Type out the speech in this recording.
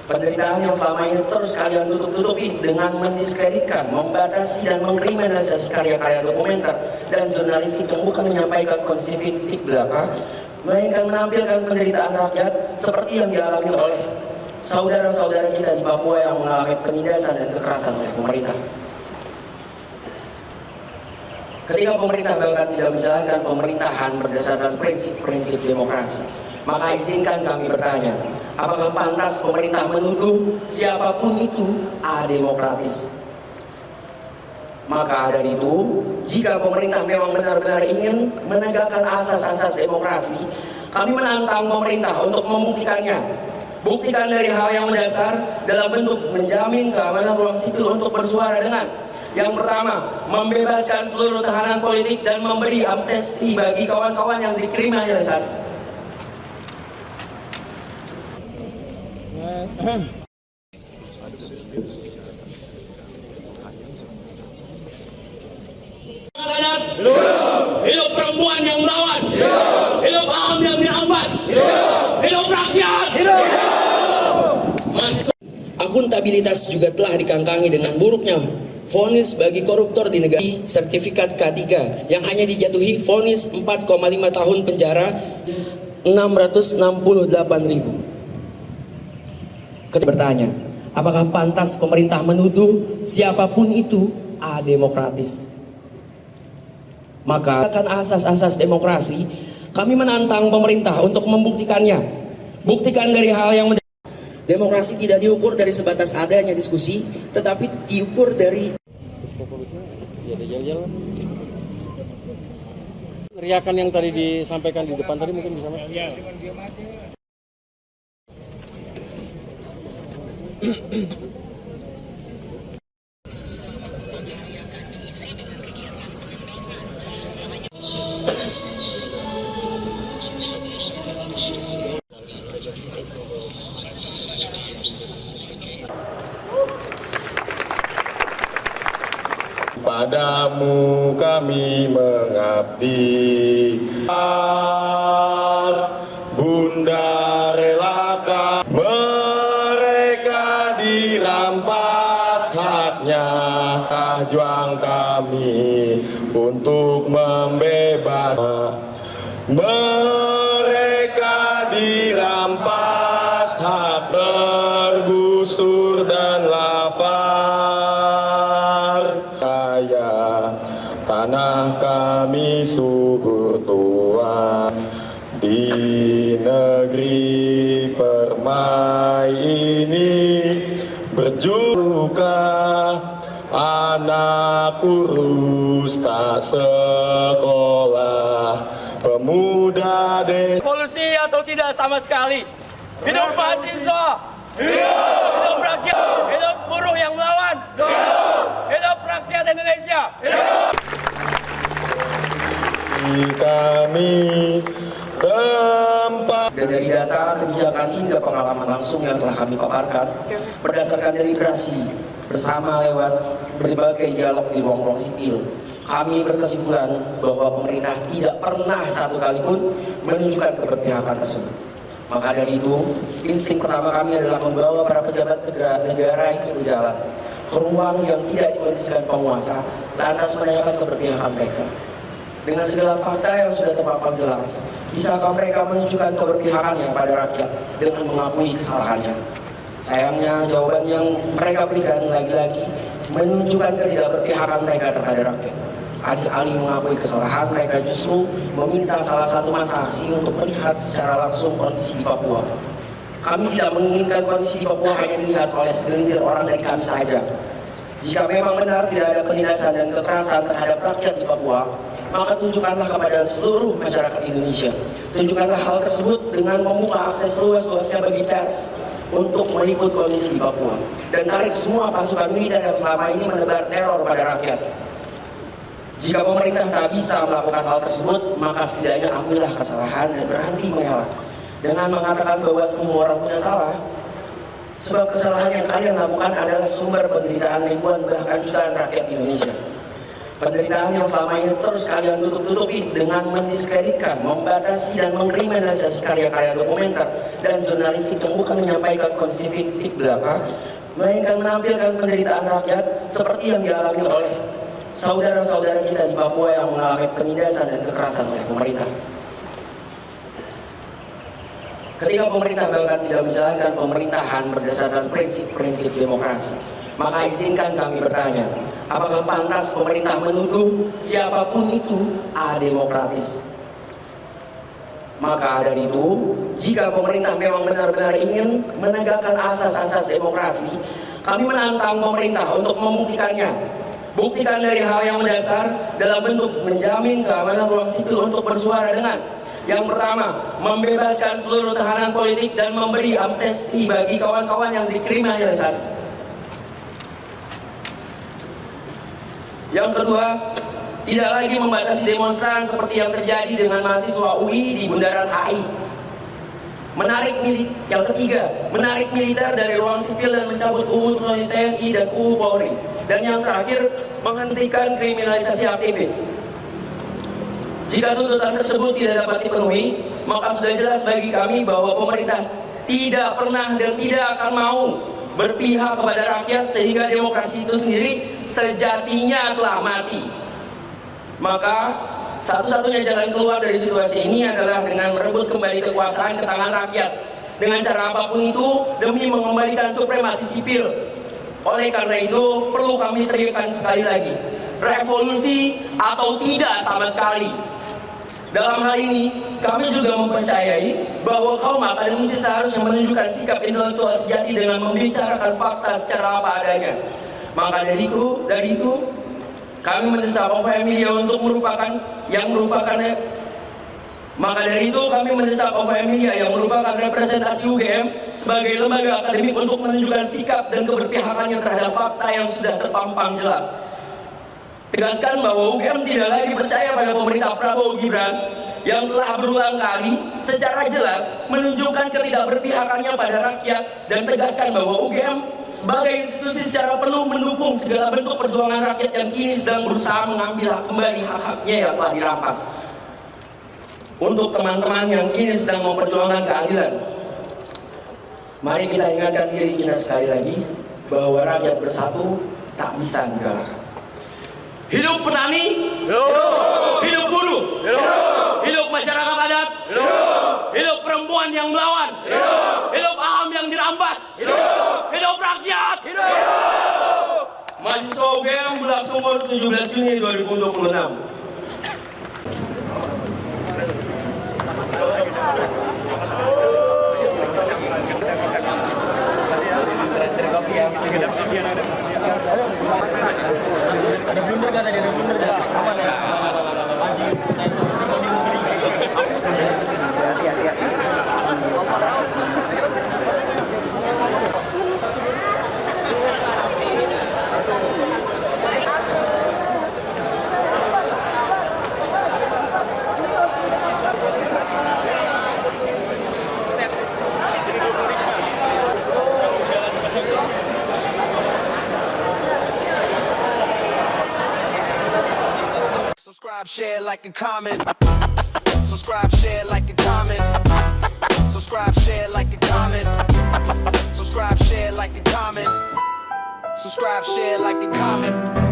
Penderitaan yang selama ini terus kalian tutup-tutupi dengan mendiskreditkan, membatasi dan mengkriminalisasi karya-karya dokumenter dan jurnalistik yang bukan menyampaikan kondisi fiktif belaka, melainkan menampilkan penderitaan rakyat seperti yang dialami oleh saudara-saudara kita di Papua yang mengalami penindasan dan kekerasan oleh pemerintah. Ketika pemerintah bahkan tidak menjalankan pemerintahan berdasarkan prinsip-prinsip demokrasi, maka izinkan kami bertanya, apakah pantas pemerintah menuduh siapapun itu ademokratis? Maka dari itu, jika pemerintah memang benar-benar ingin menegakkan asas-asas demokrasi, kami menantang pemerintah untuk membuktikannya. Buktikan dari hal yang mendasar dalam bentuk menjamin keamanan ruang sipil untuk bersuara dengan: yang pertama, membebaskan seluruh tahanan politik dan memberi amnesti bagi kawan-kawan yang dikriminalisasi. Hidup perempuan yang melawan. Hidup Aham yang dirampas. Hidup rakyat. Akuntabilitas juga telah dikangkangi dengan buruknya vonis bagi koruptor di negara. Sertifikat K3 yang hanya dijatuhi vonis 4,5 tahun penjara 668.000. Bertanya, apakah pantas pemerintah menuduh siapapun itu ademokratis? Maka akan asas-asas demokrasi, kami menantang pemerintah untuk membuktikannya. Buktikan dari hal yang demokrasi tidak diukur dari sebatas adanya diskusi, tetapi diukur dari teriakan yang tadi disampaikan di depan tadi mungkin bisa Mas. Padamu kami mengabdi, Bunda relakan mereka dirampas haknya. Juang kami untuk membebaskan mereka dirampas hak, bergusur dan lapar. Tanah kami subur tua di negeri permai ini, berjuka anak kurus tak sekolah, pemuda desa. Revolusi atau tidak sama sekali. Hidup mahasiswa. Hidup rakyat. Hidup buruh yang melawan. Hidup rakyat Indonesia. Kami tempat. Dan dari data, kebijakan hingga pengalaman langsung yang telah kami paparkan, berdasarkan deliberasi bersama lewat berbagai dialog di ruang-ruang sipil, kami berkesimpulan bahwa pemerintah tidak pernah satu kali pun menunjukkan keberpihakan tersebut. Maka dari itu, insting pertama kami adalah membawa para pejabat negara itu berjalan ke ruang yang tidak dikondisikan penguasa, lantas menanyakan keberpihakan mereka. Dengan segala fakta yang sudah terpampang jelas, bisakah mereka menunjukkan keberpihakannya pada rakyat dengan mengakui kesalahannya? Sayangnya, jawaban yang mereka berikan lagi-lagi menunjukkan ketidakberpihakan mereka terhadap rakyat. Alih-alih mengakui kesalahan, mereka justru meminta salah satu massa aksi untuk melihat secara langsung kondisi di Papua. Kami tidak menginginkan kondisi di Papua hanya dilihat oleh segelintir orang dari kami saja. Jika memang benar tidak ada penindasan dan kekerasan terhadap rakyat di Papua, maka tunjukkanlah kepada seluruh masyarakat Indonesia. Tunjukkanlah hal tersebut dengan membuka akses seluas-luasnya bagi pers untuk meliput kondisi di Papua dan tarik semua pasukan militer yang selama ini menebar teror pada rakyat. Jika pemerintah tak bisa melakukan hal tersebut, maka setidaknya akuilah kesalahan dan berhenti mengelak dengan mengatakan bahwa semua orang punya salah. Sebab kesalahan yang kalian lakukan adalah sumber penderitaan ribuan bahkan jutaan rakyat Indonesia. Penderitaan yang selama ini terus kalian tutup-tutupi dengan mendiskreditkan, membatasi dan mengkriminalisasi karya-karya dokumenter dan jurnalistik yang bukan menyampaikan kondisi fiktif belaka, melainkan menampilkan penderitaan rakyat seperti yang dialami oleh saudara-saudara kita di Papua yang mengalami penindasan dan kekerasan oleh pemerintah. Ketika pemerintah bahkan tidak menjalankan pemerintahan berdasarkan prinsip-prinsip demokrasi, maka izinkan kami bertanya, apakah pantas pemerintah menuduh siapapun itu ademokratis? Maka dari itu, jika pemerintah memang benar-benar ingin menegakkan asas-asas demokrasi, kami menantang pemerintah untuk membuktikannya. Buktikan dari hal yang mendasar dalam bentuk menjamin keamanan ruang sipil untuk bersuara dengan: yang pertama, membebaskan seluruh tahanan politik dan memberi amnesti bagi kawan-kawan yang dikriminalisasi. Yang kedua, tidak lagi membatasi demonstran seperti yang terjadi dengan mahasiswa UI di Bundaran HI. Yang ketiga, menarik militer dari ruang sipil dan mencabut UU TNI dan UU Polri. Dan yang terakhir, menghentikan kriminalisasi aktivis. Jika tuntutan tersebut tidak dapat dipenuhi, maka sudah jelas bagi kami bahwa pemerintah tidak pernah dan tidak akan mau berpihak kepada rakyat sehingga demokrasi itu sendiri sejatinya telah mati. Maka satu-satunya jalan keluar dari situasi ini adalah dengan merebut kembali kekuasaan ke tangan rakyat dengan cara apapun itu demi mengembalikan supremasi sipil. Oleh karena itu perlu kami teriakkan sekali lagi, revolusi atau tidak sama sekali. Dalam hal ini, kami juga mempercayai bahwa kaum akademisi seharusnya menunjukkan sikap intelektual sejati dengan membicarakan fakta secara apa adanya. Maka dari itu, kami mendesak Ova Emilia untuk yang merupakan representasi UGM sebagai lembaga akademik untuk menunjukkan sikap dan keberpihakannya terhadap fakta yang sudah terpampang jelas. Tegaskan bahwa UGM tidak lagi percaya pada pemerintah Prabowo Gibran yang telah berulang kali secara jelas menunjukkan ketidakberpihakannya pada rakyat, dan tegaskan bahwa UGM sebagai institusi secara penuh mendukung segala bentuk perjuangan rakyat yang kini sedang berusaha mengambil kembali hak-haknya yang telah dirampas. Untuk teman-teman yang kini sedang memperjuangkan keadilan, mari kita ingatkan diri kita sekali lagi bahwa rakyat bersatu tak bisa dikalahkan. Hidup petani, hidup buruh, hidup masyarakat adat, hidup perempuan yang melawan, hidup aham yang dirampas, hidup rakyat, Mahasiswa UGM Belaksungkur 17 Juni 2026. Ada blunder kan tadi, ada blunder kan? Aman ya? Subscribe, share, like, and comment. Subscribe, share, like, and comment. Subscribe, share, like, and comment. Subscribe, share, like, and comment. Subscribe, share, like, and comment.